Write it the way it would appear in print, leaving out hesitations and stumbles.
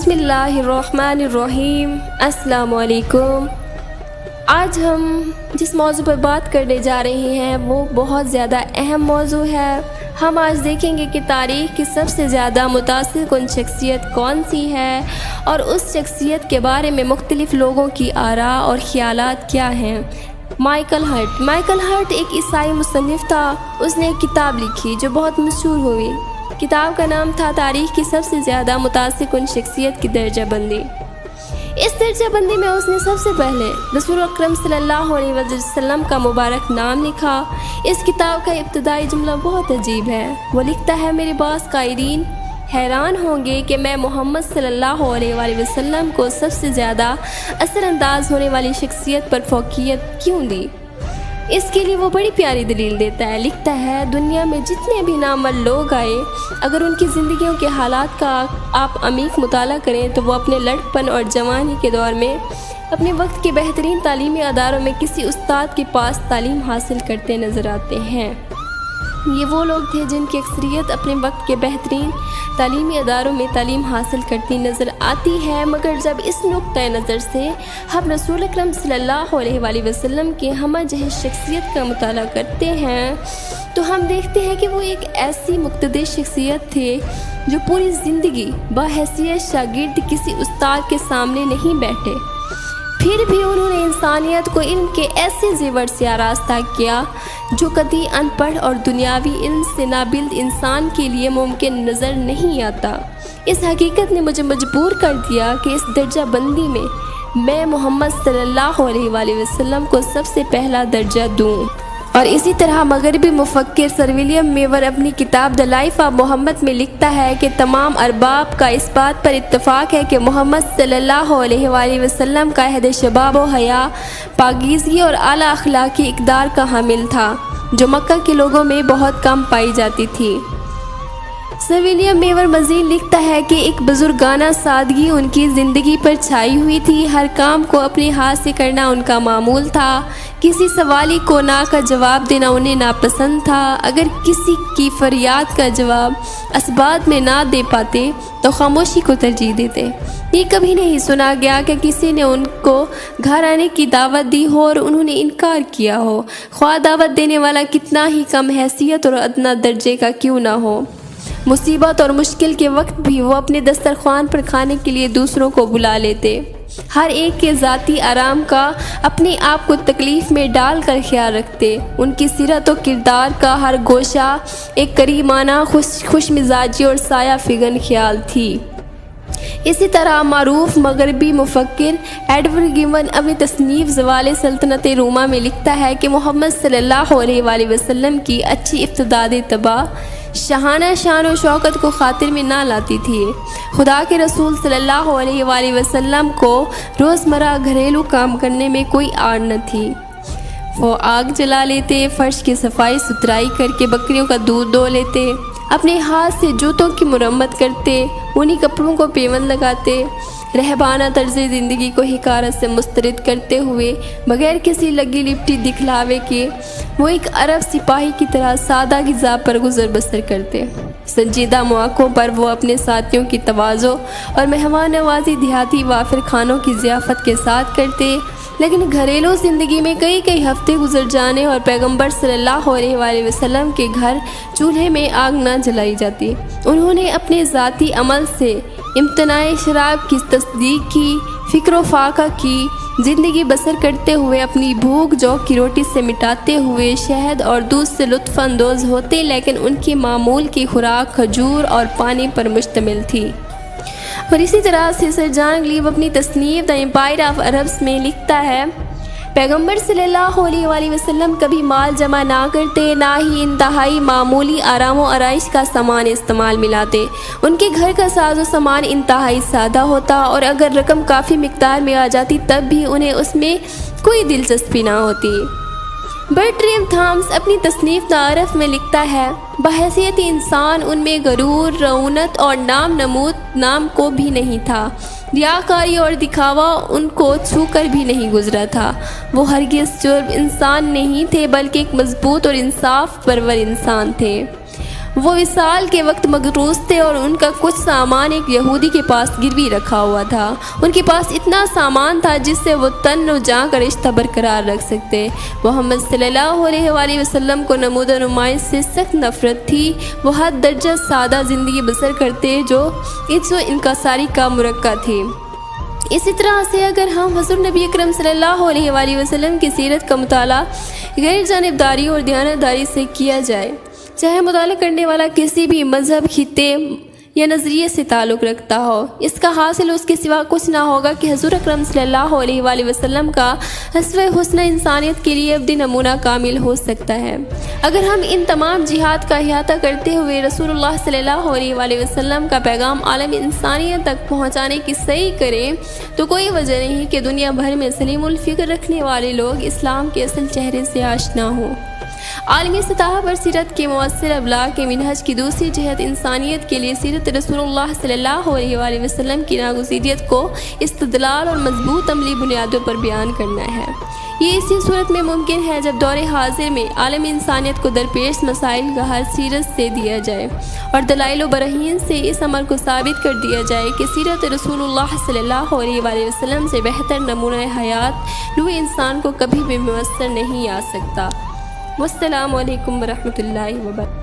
बिस्मिल्लाहिर्रहमानिर्रहीम। अस्सलामु अलैकुम। आज हम जिस मौजू पर बात करने जा रहे हैं वो बहुत ज़्यादा अहम मौजू है। हम आज देखेंगे कि तारीख़ की सबसे ज़्यादा मुतासिर कुन शख्सियत कौन सी है और उस शख्सियत के बारे में मुख्तलिफ़ लोगों की आरा और ख़यालात क्या हैं। माइकल हर्ट एक ईसाई मुसन्निफ़ था। उसने एक किताब लिखी जो बहुत मशहूर हुई। किताब का नाम था तारीख़ की सबसे ज़्यादा मुतासिर कुन शख्सियत की दर्जा बंदी। इस दर्जा बंदी में उसने सबसे पहले रसूल अकरम सल्लल्लाहु अलैहि वसल्लम का मुबारक नाम लिखा। इस किताब का इब्तिदाई जुमला बहुत अजीब है। वो लिखता है, मेरे बास कायरीन हैरान होंगे कि मैं मोहम्मद सल्लल्लाहु अलैहि वसल्लम को सबसे ज़्यादा असरअंदाज होने वाली शख्सियत पर फौकियत क्यों दी। इसके लिए वो बड़ी प्यारी दलील देता है। लिखता है, दुनिया में जितने भी नामवर लोग आए, अगर उनकी ज़िंदगियों के हालात का आप अमीक मुताला करें तो वो अपने लड़कपन और जवानी के दौर में अपने वक्त के बेहतरीन तालीमी अदारों में किसी उस्ताद के पास तालीम हासिल करते नज़र आते हैं। ये वो लोग थे जिनकी अक्सरियत अपने वक्त के बेहतरीन तालीमी अदारों में तालीम हासिल करती नज़र आती है। मगर जब इस नुक्ता नज़र से हम रसूल अकरम सल्लल्लाहु अलैहि वसल्लम की हमजह शख्सियत का मुताला करते हैं तो हम देखते हैं कि वो एक ऐसी मुक़्तदर शख्सियत थे जो पूरी ज़िंदगी बहैसियत शागिर्द किसी उस्ताद के सामने नहीं बैठे, फिर भी उन्होंने इंसानियत को इल्म के ऐसे ज़ेवर से आरास्ता किया जो कभी अनपढ़ और दुनियावी इल्म से नाबिल्द इंसान के लिए मुमकिन नज़र नहीं आता। इस हकीकत ने मुझे मजबूर कर दिया कि इस दर्जा बंदी में मैं मोहम्मद सल्लल्लाहु अलैहि वसल्लम को सबसे पहला दर्जा दूँ। और इसी तरह मगरबी मुफक्किर सर विलियम मेवर अपनी किताब द लाइफ ऑफ मोहम्मद में लिखता है कि तमाम अरबाब का इस बात पर इत्तफ़ाक़ है कि मोहम्मद सल्लल्लाहु अलैहि वसल्लम का अहद शबाब व हया, पाकीज़गी और आला अखलाकी इक़दार का हामिल था जो मक्का के लोगों में बहुत कम पाई जाती थी। सर विलियम मेवर मज़ीद लिखता है कि एक बुजुर्गाना सादगी उनकी ज़िंदगी पर छाई हुई थी। हर काम को अपने हाथ से करना उनका मामूल था। किसी सवाली को ना का जवाब देना उन्हें नापसंद था। अगर किसी की फरियाद का जवाब असबात में ना दे पाते तो खामोशी को तरजीह देते। ये कभी नहीं सुना गया कि किसी ने उनको घर आने की दावत दी हो और उन्होंने इनकार किया हो, ख्वाह दावत देने वाला कितना ही कम हैसियत और अदना दर्जे का क्यों ना हो। मुसीबत और मुश्किल के वक्त भी वो अपने दस्तरख्वान पर खाने के लिए दूसरों को बुला लेते। हर एक के ज़ाती आराम का अपने आप को तकलीफ़ में डाल कर ख्याल रखते। उनकी सीरत और किरदार का हर गोशा एक करीमाना खुश मिजाजी और साया फिगन ख्याल थी। इसी तरह मारूफ मगरबी मुफक्किर एडवर्ड गिवन अपनी तसनीफ़ ज़वाल सल्तनत रूमा में लिखता है कि मोहम्मद सल्लल्लाहु अलैहि वसल्लम की अच्छी इब्तिदाद तबाह शाहाना शान और शौकत को खातिर में ना लाती थी। खुदा के रसूल सल्लल्लाहु अलैहि वसल्लम को रोज़मर्रा घरेलू काम करने में कोई आड़ न थी। वो आग जला लेते, फ़र्श की सफाई सुथराई करके बकरियों का दूध दो लेते, अपने हाथ से जूतों की मुरम्मत करते, उन्हीं कपड़ों को पेवन लगाते, रहबाना तर्ज़ ज़िंदगी को हिकारत से मुस्तरद करते हुए बग़ैर किसी लगी लिपटी दिखलावे के वो एक अरब सिपाही की तरह सादा ग़िज़ा पर गुज़र बसर करते। संजीदा मौक़ों पर वो अपने साथियों की तवाज़ो और मेहमान नवाज़ी देहाती वाफिर खानों की ज़ियाफ़त के साथ करते। लेकिन घरेलू ज़िंदगी में कई हफ्ते गुजर जाने और पैगंबर सल्लल्लाहु अलैहि वसल्लम के घर चूल्हे में आग न जलाई जाती। उन्होंने अपने ज़ाती अमल से इम्तनाए शराब की तस्दीक की, फ़िक्र फाका की, ज़िंदगी बसर करते हुए अपनी भूख जौ की रोटी से मिटाते हुए शहद और दूध से लुत्फ़ अंदोज़ होते। लेकिन उनकी मामूल की खुराक खजूर और पानी पर मुश्तमिल थी। और इसी तरह से सर जॉन ग्लीव अपनी तसनीफ़ द एम्पायर ऑफ अरब्स में लिखता है, पैगंबर सल्लल्लाहु अलैहि वसल्लम कभी माल जमा ना करते, ना ही इंतहाई मामूली आराम व आराइश का सामान इस्तेमाल मिलाते। उनके घर का साजो सामान इंतहाई सादा होता और अगर रकम काफ़ी मिकदार में आ जाती तब भी उन्हें उसमें कोई दिलचस्पी ना होती। बर्ट्रैम थॉमस अपनी तसनीफ़ द अरफ में लिखता है, बहैसियत इंसान उनमें गरूर, रऊनत और नाम नमूद नाम को भी नहीं था। रियाकारी और दिखावा उनको छू कर भी नहीं गुजरा था। वो हरगिज़ जुर्म इंसान नहीं थे बल्कि एक मजबूत और इंसाफ परवर इंसान थे। وہ وصال کے وقت مقروض تھے اور ان کا کچھ سامان ایک یہودی کے پاس گروی رکھا ہوا تھا۔ ان کے پاس اتنا سامان تھا جس سے وہ تن و جان کا رشتہ برقرار رکھ سکتے۔ محمد صلی اللہ علیہ وآلہ وسلم کو نمود و نمائش سے سخت نفرت تھی۔ وہ حد درجہ سادہ زندگی بسر کرتے جو عجز و انکساری کا مرکب تھی۔ اسی طرح سے اگر ہم حضور نبی اکرم صلی اللہ علیہ وآلہ وسلم کی سیرت کا مطالعہ غیر جانبداری اور دیانتداری سے کیا جائے، چاہے مطالعہ کرنے والا کسی بھی مذہب، خطے یا نظریے سے تعلق رکھتا ہو، اس کا حاصل اس کے سوا کچھ نہ ہوگا کہ حضور اکرم صلی اللہ علیہ وآلہ وسلم کا اسوہ حسنہ انسانیت کے لیے ابدی نمونہ کامل ہو سکتا ہے۔ اگر ہم ان تمام جہات کا احاطہ کرتے ہوئے رسول اللہ صلی اللہ علیہ وآلہ وسلم کا پیغام عالم انسانیت تک پہنچانے کی سعی کریں تو کوئی وجہ نہیں کہ دنیا بھر میں سلیم الفکر رکھنے والے لوگ اسلام کے اصل چہرے سے آشنا ہوں۔ عالمی سطح پر سیرت کے مؤثر ابلاغ کے منہج کی دوسری جہت انسانیت کے لیے سیرت رسول اللہ صلی اللہ علیہ وآلہ وسلم کی ناگزیریت کو استدلال اور مضبوط عملی بنیادوں پر بیان کرنا ہے۔ یہ اسی صورت میں ممکن ہے جب دور حاضر میں عالم انسانیت کو درپیش مسائل کا حل سیرت سے دیا جائے اور دلائل و براہین سے اس عمل کو ثابت کر دیا جائے کہ سیرت رسول اللہ صلی اللہ علیہ وآلہ وسلم سے بہتر نمونہ حیات نوع انسان کو کبھی بھی میسر نہیں آ سکتا۔ والسلام علیکم ورحمۃ اللہ وبرکاتہ۔